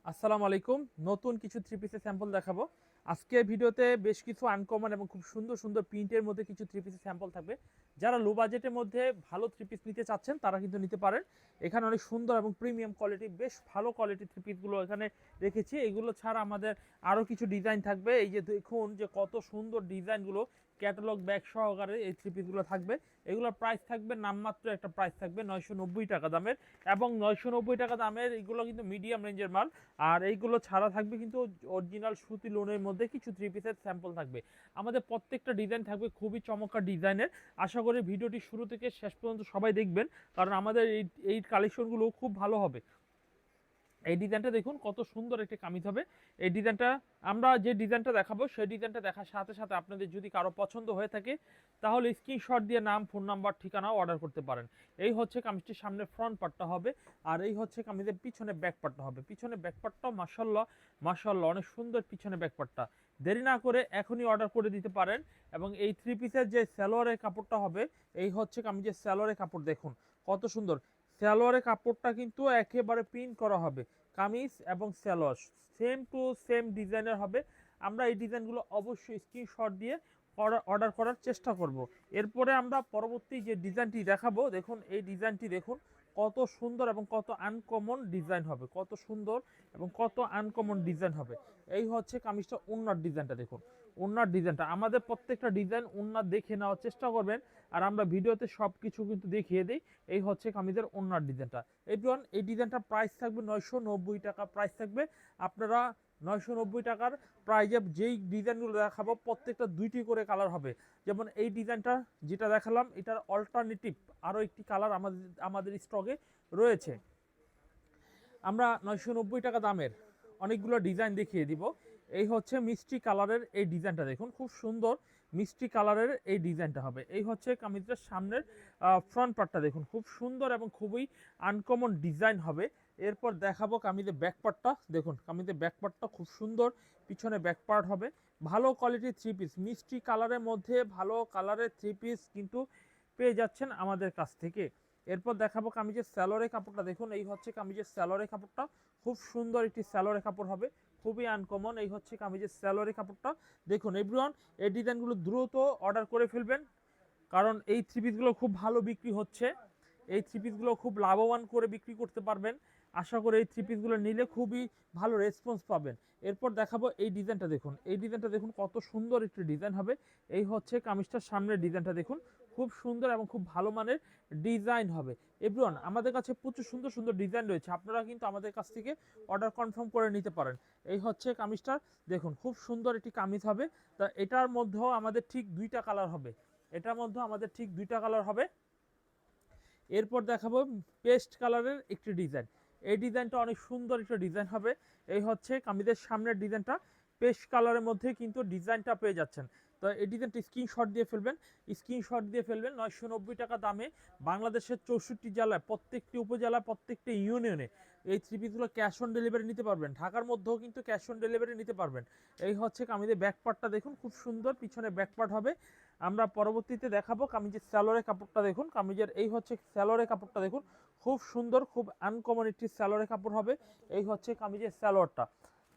আসসালামু আলাইকুম। নতুন কিছু থ্রি পিসের স্যাম্পল দেখাবো। আজকের ভিডিওতে বেশ কিছু আনকমন এবং খুব সুন্দর সুন্দর প্রিন্টের মধ্যে কিছু থ্রি পিসের স্যাম্পল থাকবে। যারা লো বাজেটের মধ্যে ভালো থ্রি পিস নিতে চাচ্ছেন তারা কিন্তু নিতে পারেন। এখানে অনেক সুন্দর এবং প্রিমিয়াম কোয়ালিটি, বেশ ভালো কোয়ালিটির থ্রি পিসগুলো এখানে রেখেছি। এগুলো ছাড়া আমাদের আরও কিছু ডিজাইন থাকবে। এই যে দেখুন যে কত সুন্দর ডিজাইনগুলো, ক্যাটালগ ব্যাগ সহকারে এই থ্রি পিসগুলো থাকবে। এগুলোর প্রাইস থাকবে নামমাত্র একটা প্রাইস থাকবে 990 টাকা দামের, এবং 990 টাকা দামের এগুলো কিন্তু মিডিয়াম রেঞ্জের মাল। আর এইগুলো ছাড়া থাকবে কিন্তু অরিজিনাল সুতি লোনের মধ্যে কিছু থ্রি পিসের স্যাম্পল থাকবে। আমাদের প্রত্যেকটা ডিজাইন থাকবে খুবই চমৎকার ডিজাইনের। আশা করি ভিডিওটি শুরু থেকে শেষ পর্যন্ত সবাই দেখবেন, কারণ আমাদের এই কালেকশনগুলো খুব ভালো হবে। এই ডিজাইনটা দেখুন কত সুন্দর একটি কামিজ হবে। এই ডিজাইনটা আমরা যে ডিজাইনটা দেখাবো সেই ডিজাইনটা দেখার সাথে সাথে আপনাদের যদি কারো পছন্দ হয়ে থাকে তাহলে স্ক্রিনশট দিয়ে নাম, ফোন নাম্বার, ঠিকানাও অর্ডার করতে পারেন। এই হচ্ছে কামিজটির সামনে ফ্রন্ট পার্টটা হবে, আর এই হচ্ছে কামিজের পিছনে ব্যাক পার্টটা হবে। পিছনে ব্যাক পার্টটাও মাশাআল্লাহ মাশাআল্লাহ অনেক সুন্দর পিছনে ব্যাক পার্টটা। দেরি না করে এখনই অর্ডার করে দিতে পারেন। এবং এই থ্রি পিসের যে সালোয়ারের কাপড়টা হবে, এই হচ্ছে কামিজের সালোয়ারের কাপড় দেখুন কত সুন্দর। সালোয়ারের কাপড়টা কিন্তু একেবারে প্রিন্ট করা হবে। কামিজ এবং সালোয়ার সেম টু সেম ডিজাইনের হবে। আমরা এই ডিজাইনগুলো অবশ্যই স্ক্রিনশট দিয়ে অর্ডার করার চেষ্টা করব। এরপরে আমরা পরবর্তী যে ডিজাইনটি দেখাবো, দেখুন এই ডিজাইনটি দেখুন কত সুন্দর এবং কত আনকমন ডিজাইন হবে, কত সুন্দর এবং কত আনকমন ডিজাইন হবে। এই হচ্ছে কামিজটা ওড়নার ডিজাইনটা দেখুন। ওড়নার ডিজাইনটা আমাদের প্রত্যেকটা ডিজাইন ওড়না দেখে নেওয়ার চেষ্টা করবেন, আর আমরা ভিডিওতে সব কিছু কিন্তু দেখিয়ে দিই। এই হচ্ছে কামিজের ওড়নার ডিজাইনটা। এভরিওয়ান, এই ডিজাইনটার প্রাইস থাকবে 990 টাকা প্রাইস থাকবে। আপনারা 990 টাকার প্রাইজে যেই ডিজাইনগুলো দেখাবো প্রত্যেকটা দুইটি করে কালার হবে। যেমন এই ডিজাইনটা যেটা দেখালাম, এটার অল্টারনেটিভ আরও একটি কালার আমাদের স্টকে রয়েছে। আমরা 990 টাকা দামের অনেকগুলো ডিজাইন দেখিয়ে দিব। এই হচ্ছে মিষ্টি কালারের এই ডিজাইনটা দেখুন, খুব সুন্দর মিষ্টি কালারের এই ডিজাইনটা হবে। এই হচ্ছে কামিজটার সামনের ফ্রন্ট পার্টটা দেখুন, খুব সুন্দর এবং খুবই আনকমন ডিজাইন হবে। এরপর দেখাবো কামিজের ব্যাক পার্টটা দেখুন। কামিজের ব্যাক পার্টটা খুব সুন্দর, পিছনে ব্যাক পার্ট হবে। ভালো কোয়ালিটির থ্রি পিস, মিষ্টি কালারের মধ্যে ভালো কালারের থ্রি পিস কিন্তু পেয়ে যাচ্ছেন আমাদের কাছ থেকে। এরপর দেখাবো কামিজের স্যালোরে কাপড়টা দেখুন। এই হচ্ছে কামিজের স্যালোরে কাপড়টা, খুব সুন্দর একটি স্যালোরে কাপড় হবে, খুবই আনকমন। এই হচ্ছে কামিজের স্যালোরে কাপড়টা দেখুন। এভরিওয়ান, এই ডিজাইনগুলো দ্রুত অর্ডার করে ফেলবেন, কারণ এই থ্রি পিসগুলো খুব ভালো বিক্রি হচ্ছে। এই থ্রি পিসগুলো খুব লাভবান করে বিক্রি করতে পারবেন। আশা করি এই থ্রি পিসগুলো নিলে খুবই ভালো রেসপন্স পাবেন। এরপর দেখাবো এই ডিজাইনটা দেখুন। এই ডিজাইনটা দেখুন কত সুন্দর একটি ডিজাইন হবে। এই হচ্ছে কামিজটার সামনের ডিজাইনটা দেখুন, খুব সুন্দর এবং খুব ভালো মানের ডিজাইন হবে। এভরিওয়ান, আমাদের কাছে প্রচুর সুন্দর সুন্দর ডিজাইন রয়েছে, আপনারা কিন্তু আমাদের কাছ থেকে অর্ডার কনফার্ম করে নিতে পারেন। এই হচ্ছে কামিজটার দেখুন, খুব সুন্দর একটি কামিজ হবে। তা এটার মধ্যেও আমাদের ঠিক দুইটা কালার হবে। এটার মধ্যে আমাদের ঠিক দুইটা কালার হবে। এরপর দেখাবো পেস্ট কালারের একটি ডিজাইন। এই ডিজাইনটা অনেক সুন্দর একটা ডিজাইন হবে। এই হচ্ছে কামিজের সামনের ডিজাইনটা, পেস্ট কালারের মধ্যে কিন্তু ডিজাইনটা পেয়ে যাচ্ছেন। তো এই ডিজাইনটা স্ক্রিনশট দিয়ে ফেলবেন, স্ক্রিনশট দিয়ে ফেলবেন। 990 টাকা দামে বাংলাদেশের 64 জেলায়, প্রত্যেকটি উপজেলা, প্রত্যেকটি ইউনিয়নে এই থ্রি পিসগুলো ক্যাশ অন ডেলিভারি নিতে পারবেন। ঢাকার মধ্যেও কিন্তু ক্যাশ অন ডেলিভারি নিতে পারবেন। এই হচ্ছে কামিজের ব্যাক পার্টটা দেখুন, খুব সুন্দর পিছনে ব্যাক পার্ট হবে। আমরা পরবর্তীতে দেখাবো কামিজের স্যালোরের কাপড়টা দেখুন। কামিজের এই হচ্ছে স্যালোরের কাপড়টা দেখুন, খুব সুন্দর, খুব আনকমন একটি স্যালোরের কাপড় হবে। এই হচ্ছে কামিজের স্যালোয়ারটা।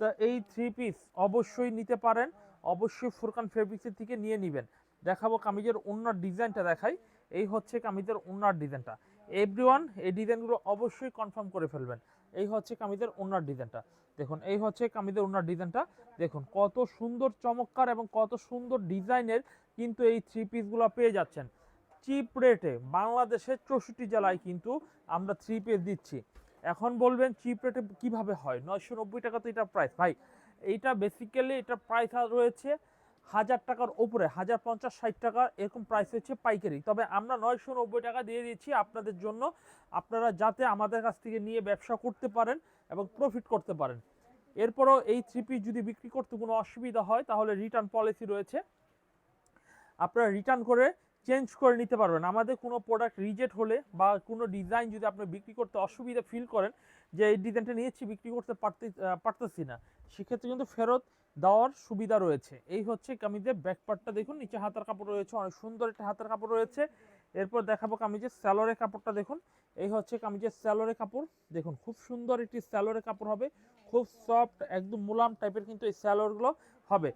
তো এই থ্রি পিস অবশ্যই নিতে পারেন, অবশ্যই ফুরকান ফেব্রিক্সের থেকে নিয়ে নেবেন। দেখাবো কামিজের ওড়নার ডিজাইনটা দেখাই। এই হচ্ছে কামিজের ওড়নার ডিজাইনটা। এভরিওয়ান, এই ডিজাইনগুলো অবশ্যই কনফার্ম করে ফেলবেন। এই হচ্ছে কামিজের ওড়নার ডিজাইনটা দেখুন। এই হচ্ছে কামিজের ওড়নার ডিজাইনটা দেখুন, কত সুন্দর চমৎকার এবং কত সুন্দর ডিজাইনের কিন্তু এই থ্রি পিসগুলো পেয়ে যাচ্ছেন চিপ রেটে। বাংলাদেশের 64 জেলায় কিন্তু আমরা থ্রি পিস দিচ্ছি। এখন বলবেন চিপ রেটে কীভাবে হয়? 990 টাকা তো এটা প্রাইস ভাই। এইটা বেসিক্যালি এটা প্রাইস রয়েছে 1000 টাকার উপরে, 1050-60 টাকা এরকম প্রাইস হচ্ছে পাইকারি। তবে আমরা 990 টাকা দিয়ে দিচ্ছি আপনাদের জন্য, আপনারা যাতে আমাদের কাছ থেকে নিয়ে ব্যবসা করতে পারেন এবং প্রফিট করতে পারেন। এরপরও এই থ্রি পিস যদি বিক্রি করতে কোনো অসুবিধা হয় তাহলে রিটার্ন পলিসি রয়েছে, আপনারা রিটার্ন করে চেঞ্জ করে নিতে পারবেন। আমাদের কোনো প্রোডাক্ট রিজেক্ট হলে বা কোনো ডিজাইন যদি আপনি বিক্রি করতে অসুবিধা ফিল করেন যে এই ডিজাইনটা নিয়েছি বিক্রি করতে পারতেছি না, সেক্ষেত্রে কিন্তু ফেরত দেওয়ার সুবিধা রয়েছে। এই হচ্ছে কামিজের ব্যাক পার্টটা দেখুন, নিচে হাতার কাপড় রয়েছে, অনেক সুন্দর একটা হাতার কাপড় রয়েছে। এরপর দেখাবো কামিজের স্যালোরের কাপড়টা দেখুন, এই হচ্ছে কামিজের স্যালোরের কাপড় দেখুন, খুব সুন্দর একটি স্যালোরের কাপড় হবে, খুব সফট একদম মুলাম টাইপের কিন্তু এই স্যালোরগুলো হবে।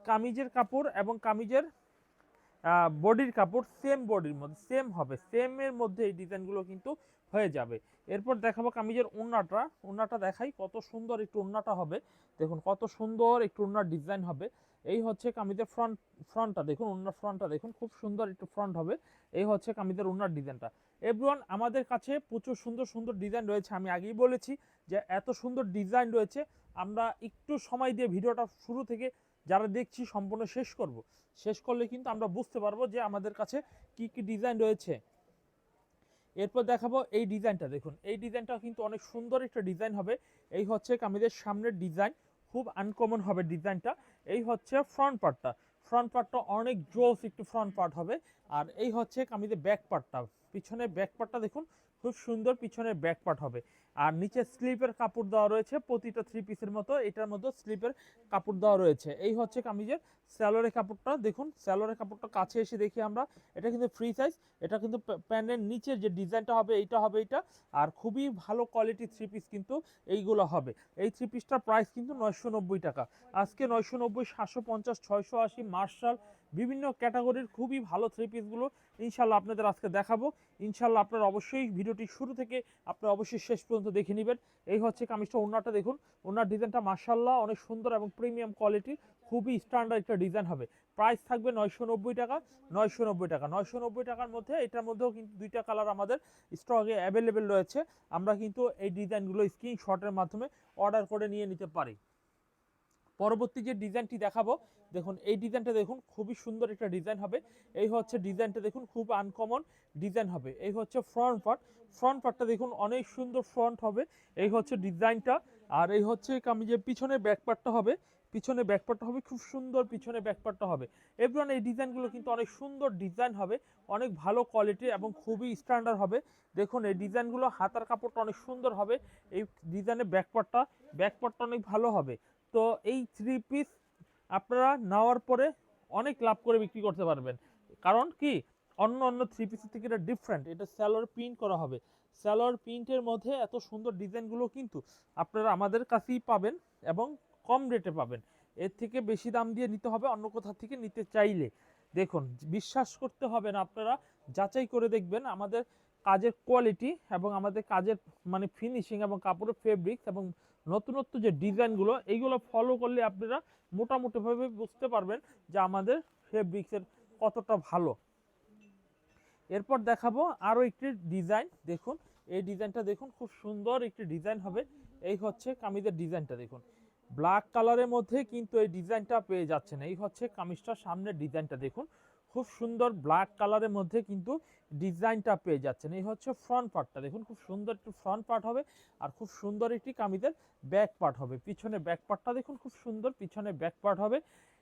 কামিজের কাপড় এবং কামিজের বডির কাপড় সেম বডির মধ্যে সেম হবে, সেমের মধ্যে এই ডিজাইনগুলো কিন্তু হয়ে যাবে। এরপর দেখাবো কামিজের ওন্নাটা দেখাই, কত সুন্দর একটু ওন্নাটা হবে দেখুন, কত সুন্দর একটু ওন্নার ডিজাইন হবে। এই হচ্ছে কামিজের ফ্রন্টটা দেখুন, ওন্নার ফ্রন্টটা দেখুন, খুব সুন্দর একটু ফ্রন্ট হবে। এই হচ্ছে কামিজের ওন্নার ডিজাইনটা। এভরিওয়ান, আমাদের কাছে প্রচুর সুন্দর সুন্দর ডিজাইন রয়েছে, আমি আগেই বলেছি যে এত সুন্দর ডিজাইন রয়েছে, আমরা একটু সময় দিয়ে ভিডিওটা শুরু থেকে যারা দেখছি সম্পূর্ণ শেষ করব। শেষ করলে কিন্তু আমরা বুঝতে পারবো যে আমাদের কাছে কি কি ডিজাইন রয়েছে। এরপর দেখাবো এই ডিজাইনটা দেখুন, এই ডিজাইনটা কিন্তু অনেক সুন্দর একটা ডিজাইন হবে। এই হচ্ছে কামিজের সামনের ডিজাইন, খুব আনকমন হবে ডিজাইনটা। এই হচ্ছে ফ্রন্ট পার্টটা অনেক জোস একটু ফ্রন্ট পার্ট হবে। আর এই হচ্ছে কামিজের ব্যাক পার্টটা, পিছনের ব্যাক পার্টটা দেখুন, খুব সুন্দর পিছনের ব্যাক পার্ট হবে। আর নিচে স্লিপের কাপড় দেওয়া রয়েছে, প্রতিটা থ্রি পিসের মতো এটার মধ্যে স্লিপের কাপড় দেওয়া রয়েছে। এই হচ্ছে কামিজের স্যালোরের কাপড়টা দেখুন, স্যালোরের কাপড়টা কাছে এসে দেখি আমরা, এটা কিন্তু ফ্রি সাইজ, এটা কিন্তু প্যান্টের নিচের যে ডিজাইনটা হবে এইটা হবে এইটা। আর খুবই ভালো কোয়ালিটি থ্রি পিস কিন্তু এইগুলো হবে। এই থ্রি পিসটার প্রাইস কিন্তু 990 টাকা। আজকে 990, 750, 680 মার্শাল বিভিন্ন ক্যাটাগরির খুবই ভালো থ্রি পিসগুলো ইনশাল্লাহ আপনাদের আজকে দেখাবো। ইনশাল্লাহ আপনারা অবশ্যই ভিডিওটি শুরু থেকে আপনারা অবশ্যই শেষ পর্যন্ত দেখে নেবেন। এই হচ্ছে কামিজটা, ওন্নাটা দেখুন, ওন্নার ডিজাইনটা মার্শাল্লাহ অনেক সুন্দর এবং প্রিমিয়াম কোয়ালিটি, খুবই স্ট্যান্ডার্ড একটা ডিজাইন হবে। প্রাইস থাকবে 990 টাকা। 990 টাকার মধ্যে, এটার মধ্যেও কিন্তু দুইটা কালার আমাদের স্টকে অ্যাভেলেবেল রয়েছে। আমরা কিন্তু এই ডিজাইনগুলো স্ক্রিনশটের মাধ্যমে অর্ডার করে নিয়ে নিতে পারি। পরবর্তী যে ডিজাইনটি দেখাবো দেখুন, এই ডিজাইনটা দেখুন, খুবই সুন্দর একটা ডিজাইন হবে। এই হচ্ছে ডিজাইনটা দেখুন, খুব আনকমন ডিজাইন হবে। এই হচ্ছে ফ্রন্ট পার্টটা দেখুন, অনেক সুন্দর ফ্রন্ট হবে। এই হচ্ছে ডিজাইনটা। আর এই হচ্ছে কামিজের পিছনে ব্যাক পার্টটা হবে, খুব সুন্দর পিছনে ব্যাক পার্টটা হবে। এভরিওয়ান, এই ডিজাইনগুলো কিন্তু অনেক সুন্দর ডিজাইন হবে, অনেক ভালো কোয়ালিটি এবং খুবই স্ট্যান্ডার্ড হবে। দেখুন এই ডিজাইনগুলো, হাতার কাপড়টা অনেক সুন্দর হবে, এই ডিজাইনের ব্যাক পার্টটা অনেক ভালো হবে। তো এই থ্রি পিস আপনারা নেওয়ার পরে অনেক লাভ করে বিক্রি করতে পারবেন। কারণ কি, অন্য থ্রি পিসের থেকে এটা ডিফারেন্ট, এটা স্যালোয়ার প্রিন্ট করা হবে। স্যালোয়ার প্রিন্টের মধ্যে এত সুন্দর ডিজাইনগুলো কিন্তু আপনারা আমাদের কাছেই পাবেন এবং কম রেটে পাবেন। এর থেকে বেশি দাম দিয়ে নিতে হবে অন্য কোথা থেকে নিতে চাইলে। দেখুন, বিশ্বাস করতে হবে না, আপনারা যাচাই করে দেখবেন আমাদের কাজের কোয়ালিটি এবং আমাদের কাজের মানে ফিনিশিং এবং কাপড়ের ফেব্রিক্স এবং নতুনত্ব যে ডিজাইনগুলো, এইগুলো ফলো করলে আপনারা মোটামুটিভাবে বুঝতে পারবেন যে আমাদের ফেব্রিক্সের কতটা ভালো। এরপর দেখাবো আরও একটি ডিজাইন দেখুন, এই ডিজাইনটা দেখুন, খুব সুন্দর একটি ডিজাইন হবে। এই হচ্ছে কামিজের ডিজাইনটা দেখুন, ব্ল্যাক কালারের মধ্যে কিন্তু এই ডিজাইনটা পেয়ে যাচ্ছেন। এই হচ্ছে কামিজটার সামনের ডিজাইনটা দেখুন, খুব সুন্দর ব্ল্যাক কালারের মধ্যে কিন্তু ডিজাইনটা পেয়ে যাচ্ছেন। এই হচ্ছে ফ্রন্ট পার্টটা দেখুন, খুব সুন্দর একটু ফ্রন্ট পার্ট হবে। আর খুব সুন্দর একটি কামিজের ব্যাক পার্ট হবে, পিছনে ব্যাক পার্টটা দেখুন, খুব সুন্দর পিছনে ব্যাক পার্ট হবে।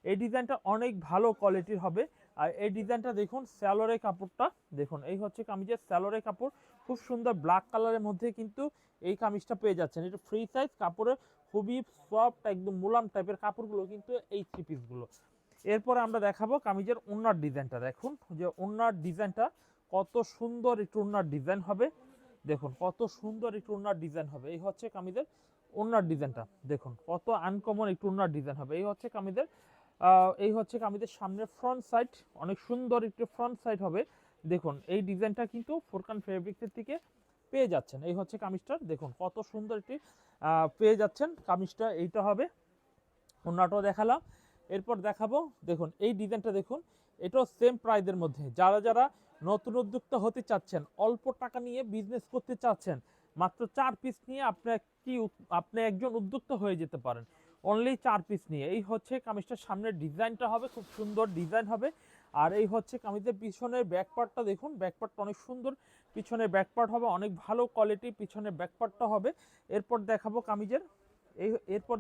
এই ডিজাইনটা অনেক ভালো কোয়ালিটির হবে। আর এই ডিজাইনটা দেখুন, স্যালোরের কাপড়টা দেখুন, এই হচ্ছে কামিজের স্যালোরের কাপড়, খুব সুন্দর ব্ল্যাক কালারের মধ্যে কিন্তু এই কামিজটা পেয়ে যাচ্ছেন। এটা ফ্রি সাইজ কাপড়ের, খুবই সফট একদম মুলাম টাইপের কাপড়গুলো কিন্তু এই থ্রি পিসগুলো। এরপরে আমরা দেখাবো কামিজের ওন্নার ডিজাইনটা দেখুন, যে ওন্নার ডিজাইনটা কত সুন্দর একটু ওন্নার ডিজাইন হবে। দেখুন কত সুন্দর একটু ওন্নার ডিজাইন হবে। এই হচ্ছে কামিজের ওন্নার ডিজাইনটা দেখুন, কত আনকমন একটু ওন্নার ডিজাইন হবে। এই হচ্ছে কামিজের সামনের ফ্রন্ট সাইড, অনেক সুন্দর একটু ফ্রন্ট সাইড হবে। দেখুন এই ডিজাইনটা কিন্তু ফোরকান ফেব্রিক্সের থেকে পেয়ে যাচ্ছেন। এই হচ্ছে কামিজটা দেখুন, কত সুন্দর একটি পেয়ে যাচ্ছেন কামিজটা, এইটা হবে। ওন্নাটাও দেখালাম। এরপর দেখাবো দেখুন এই ডিজাইনটা দেখুন, এটাও সেম প্রাইসের মধ্যে। যারা যারা নতুন উদ্যোক্তা হতে চাচ্ছেন, অল্প টাকা নিয়ে বিজনেস করতে চাচ্ছেন, মাত্র 4 পিস নিয়ে আপনি একজন উদ্যোক্তা হয়ে যেতে পারেন, অনলি 4 পিস নিয়ে। এই হচ্ছে কামিজটার সামনের ডিজাইনটা হবে, খুব সুন্দর ডিজাইন হবে। আর এই হচ্ছে কামিজের পিছনের ব্যাক পার্টটা দেখুন, ব্যাক পার্টটা অনেক সুন্দর, পিছনের ব্যাক পার্ট হবে অনেক ভালো কোয়ালিটি, পিছনের ব্যাক পার্টটা হবে। এরপর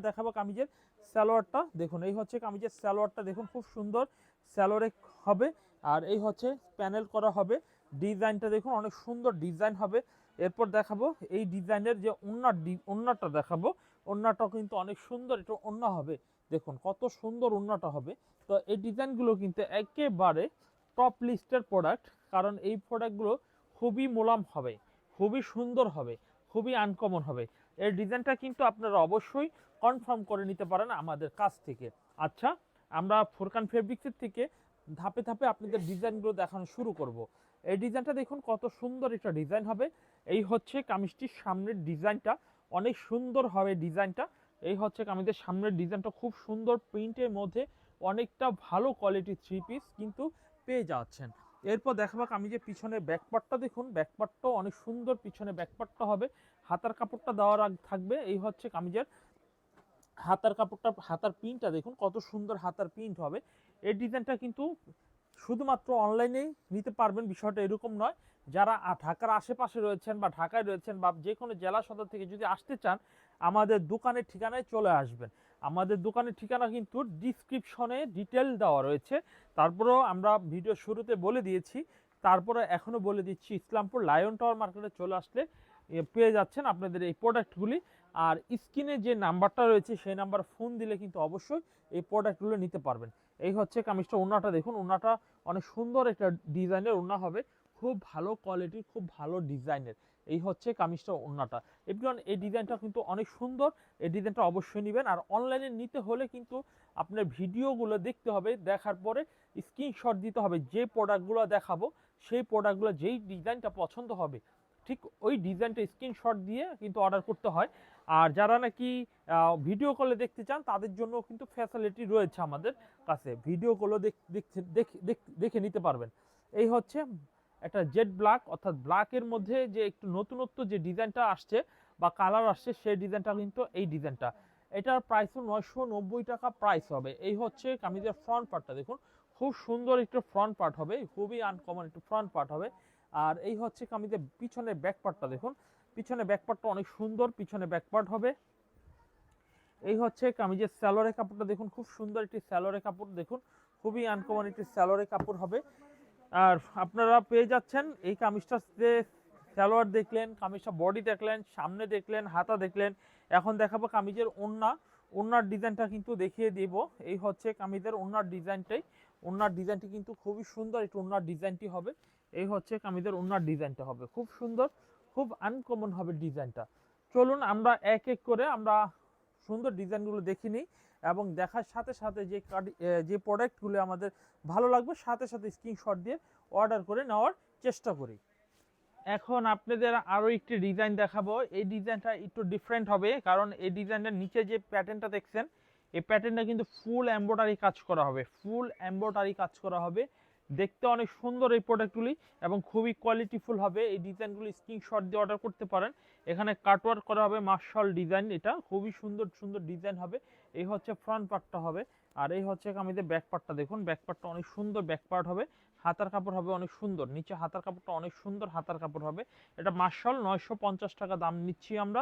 দেখাবো কামিজের সালোয়ারটা দেখুন, এই হচ্ছে কামিজের সালোয়ারটা দেখুন, খুব সুন্দর সালোয়ারে হবে। আর এই হচ্ছে প্যানেল করা হবে, ডিজাইনটা দেখুন, অনেক সুন্দর ডিজাইন হবে। এরপর দেখাবো এই ডিজাইনের যে ওড়নাটা দেখাবো। ওড়নাটা কিন্তু অনেক সুন্দর এটা ওড়না হবে, দেখুন কত সুন্দর ওড়নাটা হবে। তো এই ডিজাইনগুলো কিন্তু একেবারে টপ লিস্টের প্রোডাক্ট, কারণ এই প্রোডাক্টগুলো খুবই মোলাম হবে, খুবই সুন্দর হবে, খুবই আনকমন হবে। এর ডিজাইনটা কিন্তু আপনারা অবশ্যই কনফার্ম করে নিতে পারেন আমাদের কাছ থেকে। আচ্ছা, আমরা ফুরকান ফেব্রিক্সের থেকে ধাপে ধাপে আপনাদের ডিজাইনগুলো দেখানো শুরু করব। এই ডিজাইনটা দেখুন কত সুন্দর একটা ডিজাইন হবে। এই হচ্ছে কামিজটির সামনের ডিজাইনটা, অনেক সুন্দর হবে ডিজাইনটা। এই হচ্ছে কামিজের সামনের ডিজাইনটা, খুব সুন্দর প্রিন্টের মধ্যে অনেকটা ভালো কোয়ালিটির থ্রি পিস কিন্তু পেয়ে যাচ্ছেন। এরপর দেখাবো কামিজের পিছনে ব্যাকপার্টটা, দেখুন ব্যাকপার্টটাও অনেক সুন্দর, পিছনে ব্যাকপার্টটা হবে, হাতার কাপড়টা দেওয়ার থাকবে। এই হচ্ছে কামিজের হাতার কাপড়টা, হাতার প্রিন্টটা দেখুন কত সুন্দর হাতার প্রিন্ট হবে। এই ডিজাইনটা কিন্তু শুধুমাত্র অনলাইনেই নিতে পারবেন, বিষয়টা এরকম নয়। যারা ঢাকার আশেপাশে রয়েছেন বা ঢাকায় রয়েছেন বা যে কোনো জেলা সদর থেকে যদি আসতে চান, আমাদের দোকানের ঠিকানায় চলে আসবেন। আমাদের দোকানের ঠিকানা কিন্তু ডিসক্রিপশনে ডিটেল দেওয়া রয়েছে, তারপরেও আমরা ভিডিও শুরুতে বলে দিয়েছি, তারপরে এখনও বলে দিচ্ছি, ইসলামপুর লায়ন টাওয়ার মার্কেটে চলে আসলে পেয়ে যাচ্ছেন আপনাদের এই প্রোডাক্টগুলি। আর স্ক্রিনে যে নাম্বারটা রয়েছে সেই নাম্বার ফোন দিলে কিন্তু অবশ্যই এই প্রোডাক্টগুলো নিতে পারবেন। এই হচ্ছে কামিজটা, ওড়নাটা দেখুন, ওড়নাটা অনেক সুন্দর একটা ডিজাইনের ওড়না হবে, খুব ভালো কোয়ালিটির, খুব ভালো ডিজাইনের। এই হচ্ছে কামিজটা, ওড়নাটা। এভরিওয়ান, এই ডিজাইনটা কিন্তু অনেক সুন্দর, এই ডিজাইনটা অবশ্যই নেবেন। আর অনলাইনে নিতে হলে কিন্তু আপনার ভিডিওগুলো দেখতে হবে, দেখার পরে স্ক্রিনশট দিতে হবে, যে প্রোডাক্টগুলো দেখাবো সেই প্রোডাক্টগুলো যেই ডিজাইনটা পছন্দ হবে ঠিক ওই ডিজাইনটা স্ক্রিনশট দিয়ে কিন্তু অর্ডার করতে হয়। আর যারা নাকি ভিডিও কলে দেখতে চান তাদের জন্য কিন্তু ফ্যাসিলিটি রয়েছে আমাদের কাছে, ভিডিও কলও দেখে নিতে পারবেন। এই হচ্ছে একটা জেড ব্ল্যাক, অর্থাৎ ব্ল্যাকের মধ্যে যে একটু নতুনত্ব যে ডিজাইনটা আসছে বা কালার আসছে, সেই ডিজাইনটা কিন্তু এই ডিজাইনটা। এটার প্রাইসও 990 টাকা প্রাইস হবে। এই হচ্ছে কামিজের ফ্রন্ট পার্টটা দেখুন, খুব সুন্দর একটু ফ্রন্ট পার্ট হবে, খুবই আনকমন একটু ফ্রন্ট পার্ট হবে। আর এই হচ্ছে কামিজের পিছনের ব্যাক পার্টটা দেখুন, পিছনে ব্যাক পার্টটা অনেক সুন্দর, পিছনে ব্যাক পার্ট হবে। এই হচ্ছে কামিজের স্যালোরে কাপড়টা দেখুন, খুব সুন্দর একটি স্যালোরে কাপড় দেখুন, খুবই আনকমন একটি স্যালোরে কাপড় হবে। আর আপনারা পেয়ে যাচ্ছেন এই কামিজটাতে সালোয়ার দেখলেন, কামিজটা বডি দেখলেন, সামনে দেখলেন, হাতা দেখলেন। এখন দেখাবো কামিজের ওড়না, ওড়নার ডিজাইনটা কিন্তু দেখিয়ে দিব। এই হচ্ছে কামিজের ওড়নার ডিজাইনটাই, ওড়নার ডিজাইনটি কিন্তু খুবই সুন্দর একটু ওড়নার ডিজাইনটি হবে। এই হচ্ছে কামিজের ওড়নার ডিজাইনটা হবে, খুব সুন্দর, খুব আনকমন হবে ডিজাইনটা। চলুন আমরা এক এক করে আমরা সুন্দর ডিজাইনগুলো দেখে নিই, এবং দেখার সাথে সাথে যে প্রোডাক্টগুলো আমাদের ভালো লাগবে সাথে সাথে স্ক্রিনশট দিয়ে অর্ডার করে নেওয়ার চেষ্টা করি। এখন আপনাদের আরও একটি ডিজাইন দেখাবো। এই ডিজাইনটা একটু ডিফারেন্ট হবে, কারণ এই ডিজাইনের নিচে যে প্যাটার্নটা দেখছেন, এই প্যাটার্নটা কিন্তু ফুল এমব্রয়ডারি কাজ করা হবে, ফুল এমব্রয়ডারি কাজ করা হবে। দেখতে অনেক সুন্দর এই প্রোডাক্টগুলি এবং খুবই কোয়ালিটিফুল হবে। এই ডিজাইনগুলি স্ক্রিনশট দিয়ে অর্ডার করতে পারেন। এখানে কাটওয়ার্ক করা হবে, মার্শাল ডিজাইন, এটা খুবই সুন্দর সুন্দর ডিজাইন হবে। এই হচ্ছে ফ্রন্ট পার্টটা হবে, আর এই হচ্ছে কামিজের ব্যাক পার্টটা দেখুন, ব্যাক পার্টটা অনেক সুন্দর ব্যাক পার্ট হবে। হাতার কাপড় হবে অনেক সুন্দর, নিচে হাতার কাপড়টা অনেক সুন্দর হাতার কাপড় হবে। এটা মার্শাল 950 টাকা দাম নিচ্ছি আমরা,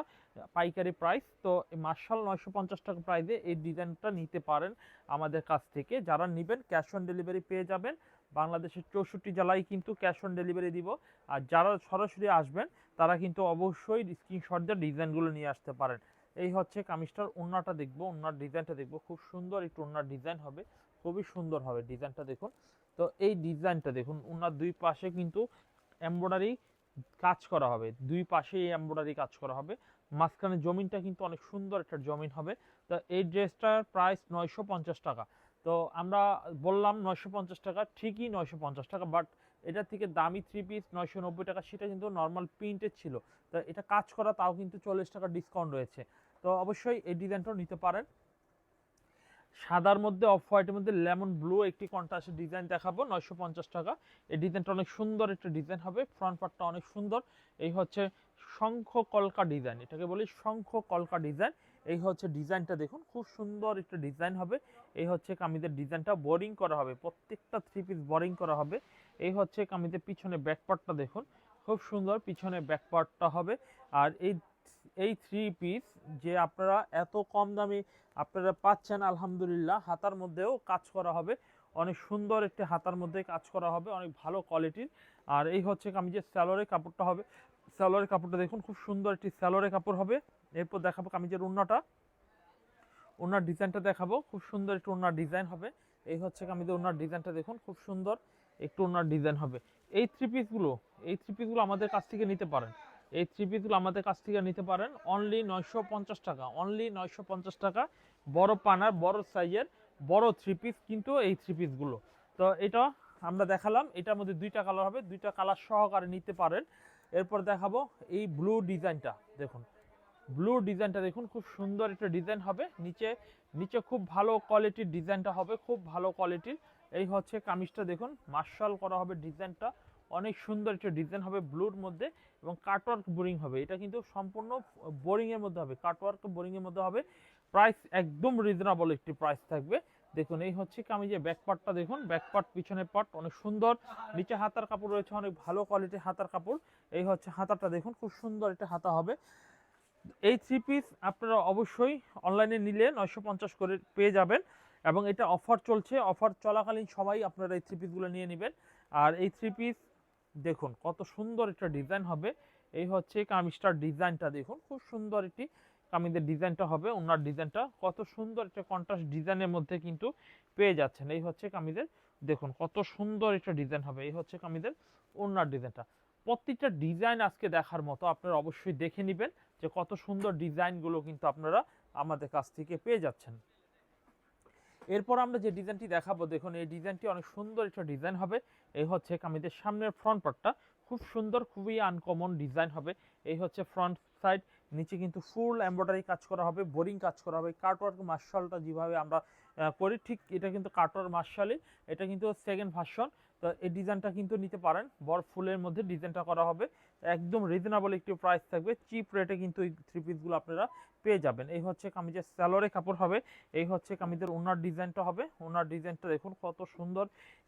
পাইকারি প্রাইস। তো মার্শাল 950 টাকা প্রাইসে এই ডিজাইনটা নিতে পারেন আমাদের কাছ থেকে। যারা নেবেন ক্যাশ অন ডেলিভারি পেয়ে যাবেন, বাংলাদেশের 64 জেলায় কিন্তু ক্যাশ অন ডেলিভারি দিব। আর যারা সরাসরি আসবেন তারা কিন্তু অবশ্যই স্ক্রিনশট দিয়ে ডিজাইনগুলো নিয়ে আসতে পারেন। এই হচ্ছে কামিজটার ওড়নাটা দেখবো, ওড়নার ডিজাইনটা দেখবো, খুব সুন্দর একটু ওড়নার ডিজাইন হবে, খুবই সুন্দর হবে ডিজাইনটা দেখুন। তো এই ডিজাইনটা দেখুন, ওনার দুই পাশে কিন্তু এমব্রয়ডারি কাজ করা হবে, দুই পাশে এমব্রয়ডারি কাজ করা হবে। মাঝখানে জমিনটা কিন্তু অনেক সুন্দর একটা জমিন হবে। তো এই ড্রেসটার প্রাইস 950 টাকা। তো আমরা বললাম 950 টাকা, ঠিকই 950 টাকা, বাট এটা থেকে দামি থ্রি পিস 990 টাকা, সেটা কিন্তু নর্মাল প্রিন্টের ছিল। তো এটা কাজ করা, তাও কিন্তু 40 টাকা ডিসকাউন্ট রয়েছে। তো অবশ্যই এই ডিজাইনটাও নিতে পারেন। সাদার মধ্যে অফ হোয়াইটের মধ্যে লেমন ব্লু একটি কন্ট্রাস্টের ডিজাইন দেখাবো, 950 টাকা। এই ডিজাইনটা অনেক সুন্দর একটা ডিজাইন হবে, ফ্রন্ট পার্টটা অনেক সুন্দর। এই হচ্ছে শঙ্খ কলকা ডিজাইন, এটাকে বলি শঙ্খ কলকা ডিজাইন। এই হচ্ছে ডিজাইনটা দেখুন, খুব সুন্দর একটা ডিজাইন হবে। এই হচ্ছে কামিজের ডিজাইনটা, বোরিং করা হবে, প্রত্যেকটা থ্রি পিস বোরিং করা হবে। এই হচ্ছে কামিজের পিছনে ব্যাক পার্টটা দেখুন, খুব সুন্দর পিছনে ব্যাক পার্টটা হবে। আর এই থ্রি পিস যে আপনারা এত কম দামে আপনারা পাচ্ছেন, আলহামদুলিল্লাহ। হাতার মধ্যেও কাজ করা হবে, অনেক সুন্দর একটি হাতার মধ্যে কাজ করা হবে, অনেক ভালো কোয়ালিটির। আর এই হচ্ছে কামিজের স্যালোরে কাপড়টা হবে, সালোয়ারের কাপড়টা দেখুন, খুব সুন্দর একটি সালোয়ারের কাপড় হবে। এরপর দেখাবো কামিজের ওড়নাটা, ওড়নার ডিজাইনটা দেখাবো, খুব সুন্দর একটু ওড়নার ডিজাইন হবে। এই হচ্ছে কামিজের ওড়নার ডিজাইনটা দেখুন, খুব সুন্দর একটু ওড়নার ডিজাইন হবে। এই থ্রি পিসগুলো আমাদের কাছ থেকে নিতে পারেন, এই থ্রি পিসগুলো আমাদের কাছ থেকে নিতে পারেন অনলি 950 টাকা, অনলি 950 টাকা। বড় পানার বড় সাইজের বড় থ্রি পিস কিন্তু এই থ্রি পিসগুলো। তো এটা আমরা দেখালাম, এটার মধ্যে দুইটা কালার হবে, দুইটা কালার সহকারে নিতে পারেন। এরপর দেখাবো এই ব্লু ডিজাইনটা দেখুন, ব্লু ডিজাইনটা দেখুন, খুব সুন্দর একটা ডিজাইন হবে। নিচে নিচে খুব ভালো কোয়ালিটির ডিজাইনটা হবে, খুব ভালো কোয়ালিটির। এই হচ্ছে কামিজটা দেখুন, মার্শাল করা হবে ডিজাইনটা, অনেক সুন্দর একটা ডিজাইন হবে ব্লুর মধ্যে, এবং কাটওয়ার্ক বোরিং হবে। এটা কিন্তু সম্পূর্ণ বোরিং এর মধ্যে হবে, কাটওয়ার্ক বোরিং এর মধ্যে হবে। প্রাইস একদম রিজনেবল একটি প্রাইস থাকবে। দেখুন এই হচ্ছে কামিজের ব্যাক পার্টটা দেখুন, ব্যাক পার্ট পিছনের পার্ট অনেক সুন্দর। নিচে হাতার কাপড় রয়েছে অনেক ভালো কোয়ালিটির হাতার কাপড়। এই হচ্ছে হাতাটা দেখুন, খুব সুন্দর একটা হাতা হবে। এই থ্রি পিস আপনারা অবশ্যই অনলাইনে নিলে 950 করে পেয়ে যাবেন, এবং এটা অফার চলছে, অফার চলাকালীন সবাই আপনারা এই থ্রি পিসগুলো নিয়ে নেবেন। আর এই থ্রি পিস দেখুন কত সুন্দর একটা ডিজাইন হবে। এই হচ্ছে কামিজটার ডিজাইনটা দেখুন, খুব সুন্দর একটি কামিজের ডিজাইনটা হবে। ওনার ডিজাইনটা কত সুন্দর একটা কন্ট্রাস্ট ডিজাইনের মধ্যে কিন্তু পেয়ে যাচ্ছেন। এই হচ্ছে কামিজের, দেখুন কত সুন্দর একটা ডিজাইন হবে। এই হচ্ছে কামিজের ওনার ডিজাইনটা। প্রত্যেকটা ডিজাইন আজকে দেখার মতো, আপনারা অবশ্যই দেখে নেবেন যে কত সুন্দর ডিজাইনগুলো কিন্তু আপনারা আমাদের কাছ থেকে পেয়ে যাচ্ছেন। এরপর আমরা যে ডিজাইনটি দেখাবো দেখুন, এই ডিজাইনটি অনেক সুন্দর একটা ডিজাইন হবে। এই হচ্ছে কামিজের সামনের ফ্রন্ট পার্টটা, খুব সুন্দর, খুবই আনকমন ডিজাইন হবে। এই হচ্ছে ফ্রন্ট সাইড, নিচে কিন্তু ফুল এমব্রয়ডারি কাজ করা হবে, বোরিং কাজ করা হবে। কাটওয়ার্ক মার্শালটা যেভাবে আমরা করি ঠিক এটা কিন্তু কাটওয়ার্ক মার্শালই, এটা কিন্তু সেকেন্ড ভার্সন। তো এই ডিজাইনটা কিন্তু নিতে পারেন, বড় ফুলের মধ্যে ডিজাইনটা করা হবে। একদম রিজনেবল একটি প্রাইস থাকবে, চিপ রেটে কিন্তু এই থ্রি পিসগুলো আপনারা পেয়ে যাবেন। এই হচ্ছে কামিজের সালোয়ারের কাপড় হবে। এই হচ্ছে কামিজের ওনার ডিজাইনটা হবে, ওনার ডিজাইনটা দেখুন কত সুন্দর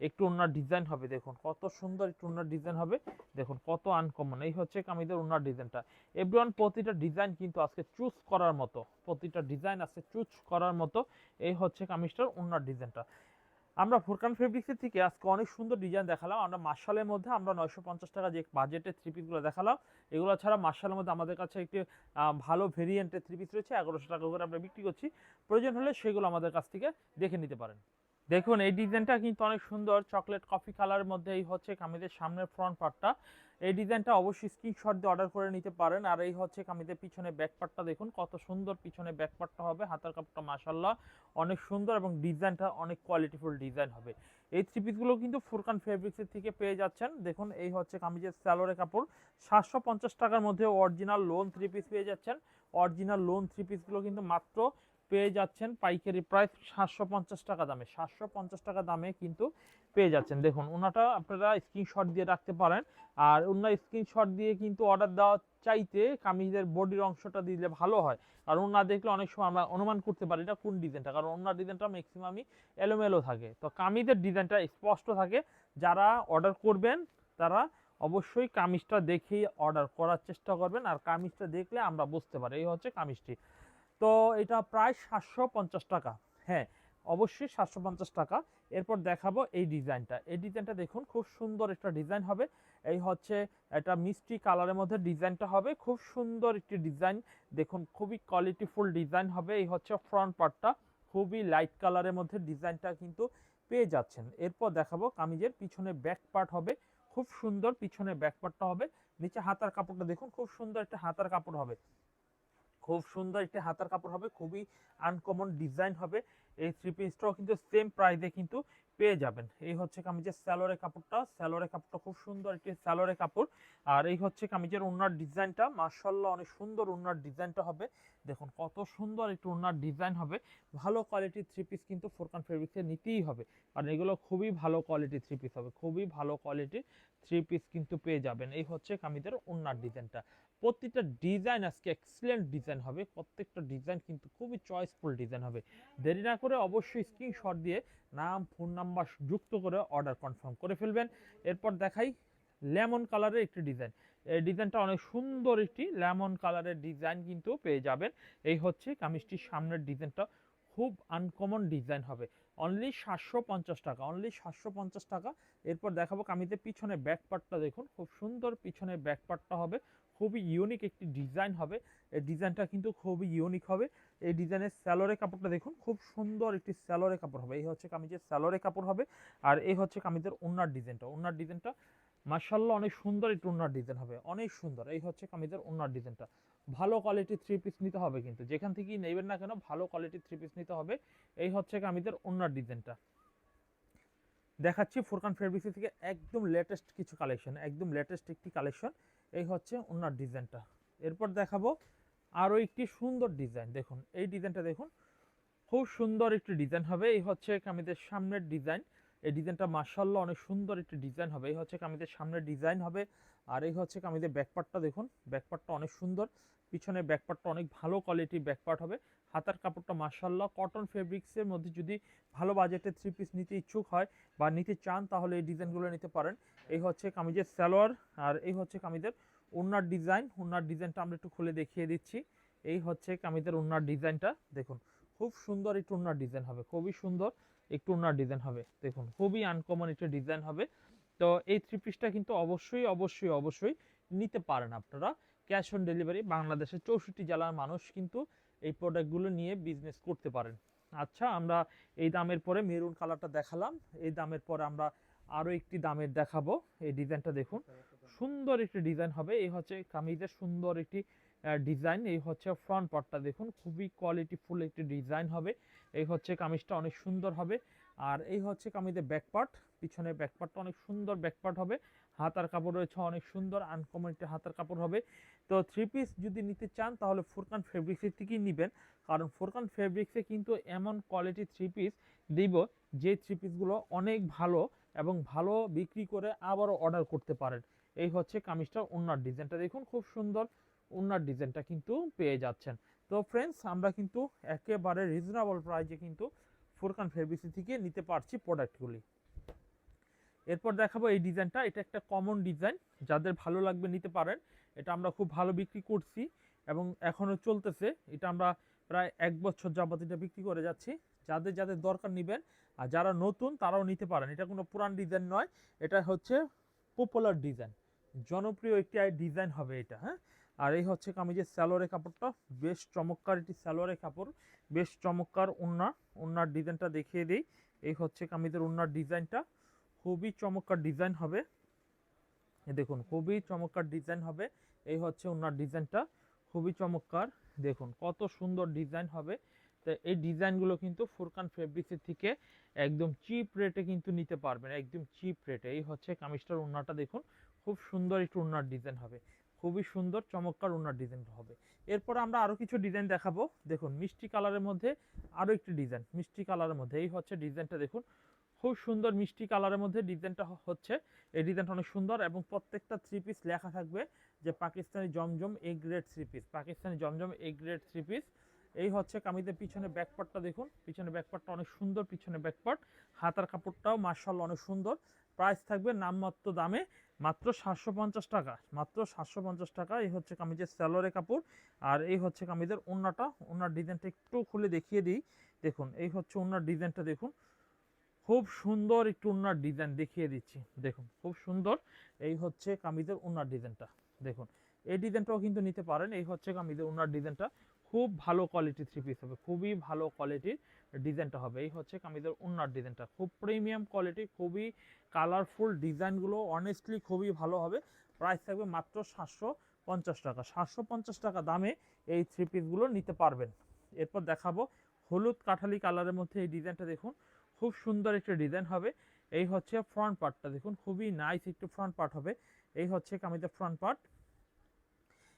একটু ওনার ডিজাইন হবে। দেখুন কত সুন্দর একটু ওনার ডিজাইন হবে, দেখুন কত আনকমন। এই হচ্ছে কামিজের ওনার ডিজাইনটা। এভরিওয়ান প্রতিটা ডিজাইন কিন্তু আজকে চুজ করার মতো, প্রতিটা ডিজাইন আজকে চুজ করার মতো। এই হচ্ছে কামিজটার ওনার ডিজাইনটা। আমরা ফুরকান ফেব্রিক্সের থেকে আজকে অনেক সুন্দর ডিজাইন দেখালাম। আমরা মার্শালের মধ্যে আমরা 950 টাকা যে বাজেটের থ্রি পিসগুলো দেখালাম, এগুলো ছাড়া মার্শালের মধ্যে আমাদের কাছে একটি ভালো ভেরিয়েন্টের থ্রি পিস রয়েছে, 1100 টাকা করে আমরা বিক্রি করছি। প্রয়োজন হলে সেগুলো আমাদের কাছ থেকে দেখে নিতে পারেন। দেখুন এই ডিজাইনটা কিন্তু অনেক সুন্দর, চকলেট কফি কালারের মধ্যে। এই হচ্ছে কামিজের সামনের ফ্রন্ট পার্টটা। এই ডিজাইনটা অবশ্যই স্ক্রিনশট দিয়ে অর্ডার করে নিতে পারেন। আর এই হচ্ছে কামিজের পিছনে ব্যাক পার্টটা দেখুন কত সুন্দর পিছনে ব্যাক পার্টটা হবে। হাতার কাপড়টা মাশাআল্লাহ অনেক সুন্দর, এবং ডিজাইনটা অনেক কোয়ালিটিফুল ডিজাইন হবে। এই থ্রি পিসগুলো কিন্তু ফুরকান ফেব্রিক্সের থেকে পেয়ে যাচ্ছেন। দেখুন এই হচ্ছে কামিজের সালোয়ারের কাপড়, 750 টাকার মধ্যে অরিজিনাল লোন থ্রি পিস পেয়ে যাচ্ছেন। অরিজিনাল লোন থ্রি পিসগুলো কিন্তু মাত্র পেয়ে যাচ্ছেন পাইকারি প্রাইস 750 টাকা দামে, 750 টাকা দামে কিন্তু পেয়ে যাচ্ছেন। দেখুন ওনাটা আপনারা স্ক্রিনশট দিয়ে রাখতে পারেন। আর ওনার স্ক্রিনশট দিয়ে কিন্তু অর্ডার দেওয়া চাইতে কামিজের বডির অংশটা দিলে ভালো হয়, কারণ ওনা দেখলে অনেক সময় আমরা অনুমান করতে পারি এটা কোন ডিজাইনটা, কারণ ওনার ডিজাইনটা ম্যাক্সিমামই এলোমেলো থাকে। তো কামিজের ডিজাইনটা স্পষ্ট থাকে। যারা অর্ডার করবেন তারা অবশ্যই কামিজটা দেখেই অর্ডার করার চেষ্টা করবেন, আর কামিজটা দেখলে আমরা বুঝতে পারি। এই হচ্ছে কামিজটি। তো এটা প্রায় 750 টাকা, হ্যাঁ অবশ্যই 750 টাকা। এরপর দেখাবো এই ডিজাইনটা, এই ডিজাইনটা দেখুন খুব সুন্দর একটা ডিজাইন হবে। এই হচ্ছে এটা মিষ্টি কালারের মধ্যে ডিজাইনটা হবে, খুব সুন্দর একটি ডিজাইন। দেখুন খুবই কোয়ালিটিফুল ডিজাইন হবে। এই হচ্ছে ফ্রন্ট পার্টটা, খুবই লাইট কালারের মধ্যে ডিজাইনটা কিন্তু পেয়ে যাচ্ছেন। এরপর দেখাবো কামিজের পিছনে ব্যাক পার্ট হবে, খুব সুন্দর পিছনে ব্যাক পার্টটা হবে। নিচে হাতার কাপড়টা দেখুন, খুব সুন্দর একটা হাতার কাপড় হবে, খুব সুন্দর একটি হাতার কাপড় হবে, খুবই আনকমন ডিজাইন হবে। এই থ্রি পিসটাও কিন্তু সেম প্রাইসে কিন্তু পেয়ে যাবেন। এই হচ্ছে কামিজের সালোয়ারের কাপড়টা, সালোয়ারের কাপড়টা খুব সুন্দর একটি সালোয়ারের কাপড়। আর এই হচ্ছে কামিজের ওড়নার ডিজাইনটা, মাশাআল্লাহ অনেক সুন্দর ওড়নার ডিজাইনটা হবে। দেখুন কত সুন্দর একটি ওড়নার ডিজাইন হবে। ভালো কোয়ালিটির থ্রি পিস কিন্তু ফুরকান ফেব্রিক্সে নিতেই হবে, কারণ এগুলো খুবই ভালো কোয়ালিটির থ্রি পিস হবে, খুবই ভালো কোয়ালিটির থ্রি পিস কিন্তু পেয়ে যাবেন। এই হচ্ছে কামিজের ওড়নার ডিজাইনটা। প্রত্যেকটা ডিজাইন আজকে এক্সিলেন্ট ডিজাইন হবে, প্রত্যেকটা ডিজাইন কিন্তু খুবই চয়েসফুল ডিজাইন হবে। দেরি না করে অবশ্যই স্ক্রিনশট দিয়ে নাম ফোন নাম্বার যুক্ত করে অর্ডার কনফার্ম করে ফেলবেন। এরপর দেখাই লেমন কালারের একটি ডিজাইন। এই ডিজাইনটা অনেক সুন্দর একটি লেমন কালারের ডিজাইন কিন্তু পেয়ে যাবেন। এই হচ্ছে কামিজটির সামনের ডিজাইনটা, খুব আনকমন ডিজাইন হবে। অনলি 750 টাকা, অনলি 750 টাকা। এরপর দেখাবো কামিজের পিছনে ব্যাক পার্টটা দেখুন, খুব সুন্দর পিছনে ব্যাক পার্টটা হবে, খুবই ইউনিক একটি ডিজাইন হবে। এই ডিজাইনটা কিন্তু খুবই ইউনিক হবে। এই ডিজাইনের স্যালোয়ারের কাপড়টা দেখুন, খুব সুন্দর একটি স্যালোয়ারের কাপড় হবে। এই হচ্ছে কামিজের স্যালোয়ারের কাপড় হবে। আর এই হচ্ছে কামিজের ওড়নার ডিজাইনটা। ওড়নার ডিজাইনটা মাশাআল্লাহ অনেক সুন্দর একটু ওড়নার ডিজাইন হবে, অনেক সুন্দর। এই হচ্ছে কামিজের ওড়নার ডিজাইনটা। ভালো কোয়ালিটির থ্রি পিস নিতে হবে কিন্তু, যেখান থেকেই নেবেন না কেন ভালো কোয়ালিটির থ্রি পিস নিতে হবে। এই হচ্ছে কামিজের ওড়নার ডিজাইনটা। দেখাচ্ছি ফুরকান ফেব্রিক্স থেকে একদম লেটেস্ট কিছু কালেকশন, একদম লেটেস্ট একটি কালেকশন। এই হচ্ছে ওড়নার ডিজাইনটা। এরপর দেখাবো আরও একটি সুন্দর ডিজাইন। দেখুন এই ডিজাইনটা দেখুন, খুব সুন্দর একটি ডিজাইন হবে। এই হচ্ছে কামিজের সামনের ডিজাইন। এই ডিজাইনটা মাশাআল্লাহ অনেক সুন্দর একটি ডিজাইন হবে। এই হচ্ছে কামিজের সামনের ডিজাইন হবে। আর এই হচ্ছে কামিজের ব্যাকপার্টটা দেখুন, ব্যাকপার্টটা অনেক সুন্দর, পিছনে ব্যাকপার্টটা অনেক ভালো কোয়ালিটির ব্যাকপার্ট হবে। হাতার কাপড়টা মাশাআল্লাহ কটন ফেব্রিক্সের মধ্যে যদি ভালো বাজেটের থ্রি পিস নিতে ইচ্ছুক হয় বা নিতে চান তাহলে এই ডিজাইনগুলো নিতে পারেন। এই হচ্ছে কামিজের সালোয়ার আর এই হচ্ছে কামিজের ওড়নার ডিজাইন। ওড়নার ডিজাইনটা আমরা একটু খুলে দেখিয়ে দিচ্ছি। এই হচ্ছে কামিজের ওড়নার ডিজাইনটা দেখুন, খুব সুন্দর একটু ওড়নার ডিজাইন হবে, খুবই সুন্দর একটু ওড়নার ডিজাইন হবে। দেখুন খুবই আনকমন একটা ডিজাইন হবে। তো এই থ্রি পিসটা কিন্তু অবশ্যই অবশ্যই অবশ্যই নিতে পারেন আপনারা। ক্যাশ অন ডেলিভারি, বাংলাদেশের 64 জেলার মানুষ কিন্তু এই প্রোডাক্টগুলো নিয়ে বিজনেস করতে পারেন। আচ্ছা, আমরা এই দামের পরে মেরুন কালারটা দেখালাম। এই দামের পরে আমরা আরও একটি দামের দেখাবো। এই ডিজাইনটা দেখুন, সুন্দর একটি ডিজাইন হবে। এই হচ্ছে কামিজের সুন্দর একটি ডিজাইন। এই হচ্ছে ফ্রন্ট পার্টটা দেখুন, খুবই কোয়ালিটিফুল একটি ডিজাইন হবে। এই হচ্ছে কামিজটা অনেক সুন্দর হবে। আর এই হচ্ছে কামিজের ব্যাক পার্ট, পিছনে ব্যাক পার্টটা অনেক সুন্দর ব্যাক পার্ট হবে। হাতার কাপড় রয়েছে অনেক সুন্দর আনকমন একটি হাতার কাপড় হবে। তো থ্রি পিস যদি নিতে চান তাহলে ফুরকান ফেব্রিক্সের থেকেই নেবেন, কারণ ফুরকান ফেব্রিক্সে কিন্তু এমন কোয়ালিটির থ্রি পিস দিব যে থ্রি পিসগুলো অনেক ভালো এবং ভালো বিক্রি করে আবারও অর্ডার করতে পারেন। এই হচ্ছে কামিজটার ওড়নার ডিজাইনটা দেখুন, খুব সুন্দর ওড়নার ডিজাইনটা কিন্তু পেয়ে যাচ্ছেন। তো ফ্রেন্ডস, আমরা কিন্তু একেবারে রিজনেবল প্রাইসে কিন্তু ফুরকান ফেব্রিক্স থেকে নিতে পারছি প্রোডাক্টগুলি। এরপর দেখাবো এই ডিজাইনটা। এটা একটা কমন ডিজাইন, যাদের ভালো লাগবে নিতে পারেন। এটা আমরা খুব ভালো বিক্রি করছি এবং এখনও চলতেছে। এটা আমরা প্রায় 1 বছর যাবত এটা বিক্রি করে যাচ্ছি। যাদের যাদের দরকার নেবেন, আর যারা নতুন তারাও নিতে পারেন। এটা কোনো পুরান ডিজাইন নয়, এটা হচ্ছে পপুলার ডিজাইন, জনপ্রিয় একটি ডিজাইন হবে এটা। হ্যাঁ, আর এই হচ্ছে কামিজের সালোয়ারের কাপড়টা, বেশ চমৎকার একটি সালোয়ারের কাপড়, বেশ চমৎকার ওড়না। ওড়নার ডিজাইনটা দেখিয়ে দিই। এই হচ্ছে কামিজের ওড়নার ডিজাইনটা, খুবই চমৎকার ডিজাইন হবে। দেখুন খুবই চমৎকার ডিজাইন হবে। এই হচ্ছে ওড়নার ডিজাইনটা, খুবই চমৎকার। দেখুন কত সুন্দর ডিজাইন হবে। তো এই ডিজাইনগুলো কিন্তু ফুরকান ফেব্রিক্সের থেকে একদম চিপ রেটে কিন্তু নিতে পারবেন, একদম চিপ রেটে। এই হচ্ছে কামিজটার ওড়নাটা দেখুন, খুব সুন্দর একটু ওড়নার ডিজাইন হবে, খুবই সুন্দর চমৎকার ওড়নার ডিজাইন হবে। এরপর আমরা আরও কিছু ডিজাইন দেখাবো। দেখুন মিষ্টি কালারের মধ্যে আরও একটি ডিজাইন, মিষ্টি কালারের মধ্যে। এই হচ্ছে ডিজাইনটা দেখুন, খুব সুন্দর মিষ্টি কালারের মধ্যে ডিজাইনটা হচ্ছে। এই ডিজাইনটা অনেক সুন্দর এবং প্রত্যেকটা থ্রি পিস লেখা থাকবে যে Pakistani Zamzam A grade three piece, Pakistani Zamzam A grade three piece. এই হচ্ছে কামিজের পিছনে ব্যাকপার্টটা দেখুন, পিছনে ব্যাকপার্টটা অনেক সুন্দর, পিছনে ব্যাকপার্ট। হাতার কাপড়টাও মাশাআল্লাহ অনেক সুন্দর। প্রাইস থাকবে নামমাত্র দামে মাত্র 750 টাকা, মাত্র 750 টাকা। এই হচ্ছে কামিজের সালোয়ারের কাপড়। আর এই হচ্ছে কামিজের ওড়নাটা। ওড়নার ডিজাইনটা একটু খুলে দেখিয়ে দিই। দেখুন এই হচ্ছে ওড়নার ডিজাইনটা দেখুন, খুব সুন্দর একটু ওড়নার ডিজাইন দেখিয়ে দিচ্ছি। দেখুন খুব সুন্দর। এই হচ্ছে কামিজের ওড়নার ডিজাইনটা দেখুন, এই ডিজাইনটাও কিন্তু নিতে পারেন। এই হচ্ছে কামিজের ওড়নার ডিজাইনটা, খুব ভালো কোয়ালিটির থ্রি পিস হবে, খুবই ভালো কোয়ালিটির ডিজাইনটা হবে। এই হচ্ছে কামিজের ওড়নার ডিজাইনটা, খুব প্রিমিয়াম কোয়ালিটি, খুবই কালারফুল ডিজাইনগুলো অনেস্টলি খুবই ভালো হবে। প্রাইস থাকবে মাত্র 750 টাকা, 750 টাকা দামে এই থ্রি পিসগুলো নিতে পারবেন। এরপর দেখাবো হলুদ কাঠালি কালারের মধ্যে এই ডিজাইনটা দেখুন, খুব সুন্দর একটা ডিজাইন হবে। এই হচ্ছে ফ্রন্ট পার্টটা দেখুন, খুবই নাইস একটু ফ্রন্ট পার্ট হবে। এই হচ্ছে কামিজের ফ্রন্ট পার্ট।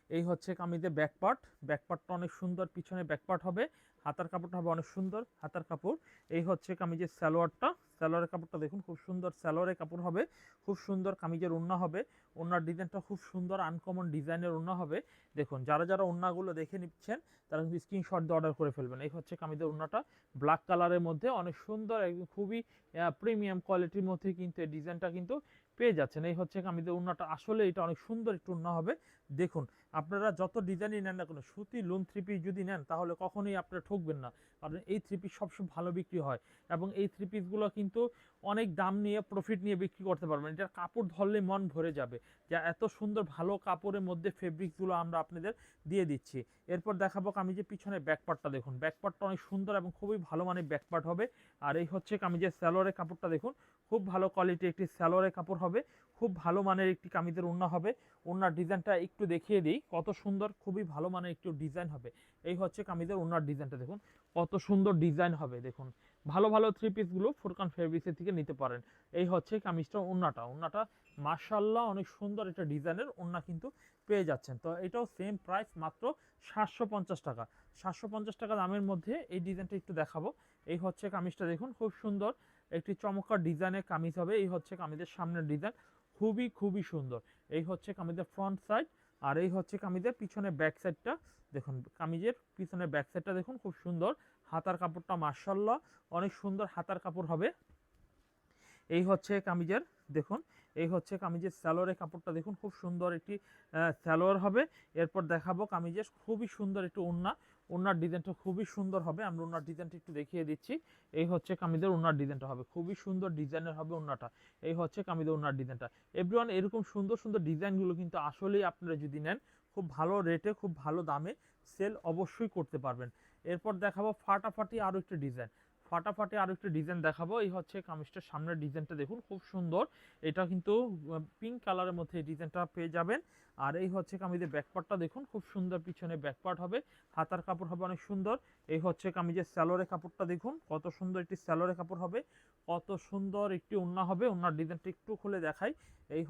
এই হচ্ছে কামিজের ব্যাক পার্ট, ব্যাক পার্টটা অনেক সুন্দর, পিছনে ব্যাক পার্ট হবে। হাতার কাপড়টা হবে অনেক সুন্দর হাতার কাপড়। এই হচ্ছে কামিজের সালোয়ারটা, সালোয়ারের কাপড়টা দেখুন, খুব সুন্দর সালোয়ারের কাপড় হবে, খুব সুন্দর কামিজের ওড়না হবে। ওড়নার ডিজাইনটা খুব সুন্দর আনকমন ডিজাইনের ওড়না হবে। দেখুন যারা যারা ওড়নাগুলো দেখে নিচ্ছেন তারা কিন্তু স্ক্রিনশট দিয়ে অর্ডার করে ফেলবেন। এই হচ্ছে কামিজের ওড়নাটা, ব্ল্যাক কালারের মধ্যে অনেক সুন্দর, একদম খুবই প্রিমিয়াম কোয়ালিটির মধ্যে কিন্তু এই ডিজাইনটা কিন্তু পেয়ে যাচ্ছেন। এই হচ্ছে কামিজের ওড়নাটা, আসলে এটা অনেক সুন্দর একটু ওড়না হবে। দেখুন, আপনারা যত ডিজাইনই নেন না কেন, সুতি লুন থ্রি পিস যদি নেন তাহলে কখনোই আপনারা ঠকবেন না। কারণ এই থ্রি পিস সবসময় ভালো বিক্রি হয় এবং এই থ্রি পিসগুলো কিন্তু অনেক দাম নিয়ে প্রফিট নিয়ে বিক্রি করতে পারবেন। এটার কাপড় ধরলে মন ভরে যাবে, যা এত সুন্দর ভালো কাপড়ের মধ্যে ফেব্রিকগুলো আমরা আপনাদের দিয়ে দিচ্ছি। এরপর দেখাবো কামিজের পিছনে ব্যাকপার্টটা দেখুন, ব্যাকপার্টটা অনেক সুন্দর এবং খুবই ভালো মানের ব্যাকপার্ট হবে। আর এই হচ্ছে কামিজের স্যালোয়ারের কাপড়টা দেখুন, খুব ভালো কোয়ালিটির একটি স্যালোয়ারের কাপড় হবে, খুব ভালো মানের একটি কামিজের ওড়না হবে। ওড়নার ডিজাইনটা একটু দেখিয়ে দিই, কত সুন্দর, খুবই ভালো মানের একটু ডিজাইন হবে। এই হচ্ছে কামিজের ওড়নার ডিজাইনটা দেখুন, কত সুন্দর ডিজাইন হবে। দেখুন, ভালো ভালো থ্রি পিসগুলো ফুরকান ফেব্রিক্সের থেকে নিতে পারেন। এই হচ্ছে কামিজটা ওড়নাটা মাশাআল্লাহ অনেক সুন্দর একটা ডিজাইনের ওড়না কিন্তু পেয়ে যাচ্ছেন। তো এটাও সেম প্রাইস, মাত্র 750 টাকা। 750 টাকা দামের মধ্যে এই ডিজাইনটা একটু দেখাবো। এই হচ্ছে কামিজটা দেখুন, খুব সুন্দর একটি চমৎকার ডিজাইনের কামিজ হবে। এই হচ্ছে কামিজের সামনের ডিজাইন, খুবই সুন্দর। এই হচ্ছে কামিজের ফ্রন্ট সাইড, আর এই হচ্ছে কামিজের পিছনে ব্যাক সাইডটা দেখুন। কামিজের পিছনে ব্যাক সাইডটা দেখুন, খুব সুন্দর। হাতার কাপড়টা মাশাআল্লাহ অনেক সুন্দর হাতার কাপড় হবে। এই হচ্ছে কামিজের দেখুন, এই হচ্ছে কামিজের সালোয়ারের কাপড়টা দেখুন, খুব সুন্দর একটি সালোয়ার হবে। এরপর দেখাবো কামিজের খুবই সুন্দর একটি ওড়না, ওড়নার ডিজাইনটা খুবই সুন্দর হবে। আমরা ওড়নার ডিজাইনটা একটু দেখিয়ে দিচ্ছি। এই হচ্ছে কামিজের ওড়নার ডিজাইনটা হবে, খুবই সুন্দর ডিজাইনের হবে ওড়নাটা। এই হচ্ছে কামিজের ওড়নার ডিজাইনটা। এভরিওয়ান, এরকম সুন্দর সুন্দর ডিজাইনগুলো কিন্তু আসলেই আপনারা যদি নেন খুব ভালো রেটে খুব ভালো দামে সেল অবশ্যই করতে পারবেন। এরপর দেখাবো ফাটাফাটি আরও একটি ডিজাইন, ফাটাফাটি আরো একটা ডিজাইন দেখাবো। এই হচ্ছে কামিজটার সামনের ডিজাইনটা দেখুন, খুব সুন্দর। এটা কিন্তু পিঙ্ক কালারের মধ্যে এই ডিজাইনটা পেয়ে যাবেন। আর এই হচ্ছে কামিজের ব্যাকপার্টটা দেখুন, খুব সুন্দর পিছনে ব্যাকপার্ট হবে, হাতার কাপড় হবে অনেক সুন্দর। এই হচ্ছে কামিজের স্যালোয়ারের কাপড়টা দেখুন, কত সুন্দর একটি স্যালোয়ারের কাপড় হবে, কত সুন্দর একটি ওড়না হবে। ওড়নার ডিজাইনটা একটু খুলে দেখাই। এই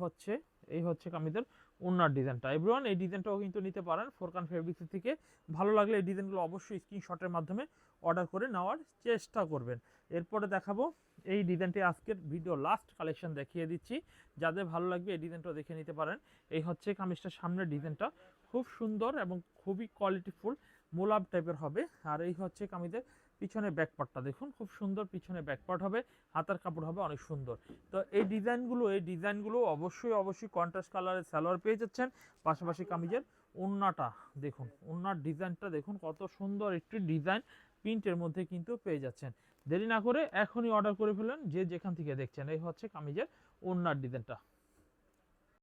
হচ্ছে কামিজের ওড়নার ডিজাইনটা। এভরিওয়ান, এই ডিজাইনটাও কিন্তু নিতে পারেন ফোরকান ফেব্রিক্স থেকে। ভালো লাগলে এই ডিজাইনগুলো অবশ্যই স্ক্রিনশটের মাধ্যমে অর্ডার করে নেওয়ার চেষ্টা করবেন। এরপরে দেখাবো এই ডিজাইনটি, আজকের ভিডিও লাস্ট কালেকশন দেখিয়ে দিচ্ছি। যাদের ভালো লাগবে এই ডিজাইনটা দেখে নিতে পারেন। এই হচ্ছে কামিজটার সামনের ডিজাইনটা, খুব সুন্দর এবং খুবই কোয়ালিটিফুল মোলাব টাইপের হবে। আর এই হচ্ছে কামিজের পিছনে ব্যাকপার্টটা দেখুন, খুব সুন্দর পিছনে ব্যাকপার্ট হবে, হাতার কাপড় হবে অনেক সুন্দর। তো এই ডিজাইনগুলো অবশ্যই কন্ট্রাস্ট কালারের সালোয়ার পেয়ে যাচ্ছেন। পাশাপাশি কামিজের ওড়নাটা দেখুন, ওড়নার ডিজাইনটা দেখুন, কত সুন্দর একটি ডিজাইন প্রিন্টের মধ্যে কিন্তু পেয়ে যাচ্ছেন। দেরি না করে এখনই অর্ডার করে ফেলুন যে যেখান থেকে দেখছেন। এই হচ্ছে কামিজের ওড়নার ডিজাইনটা।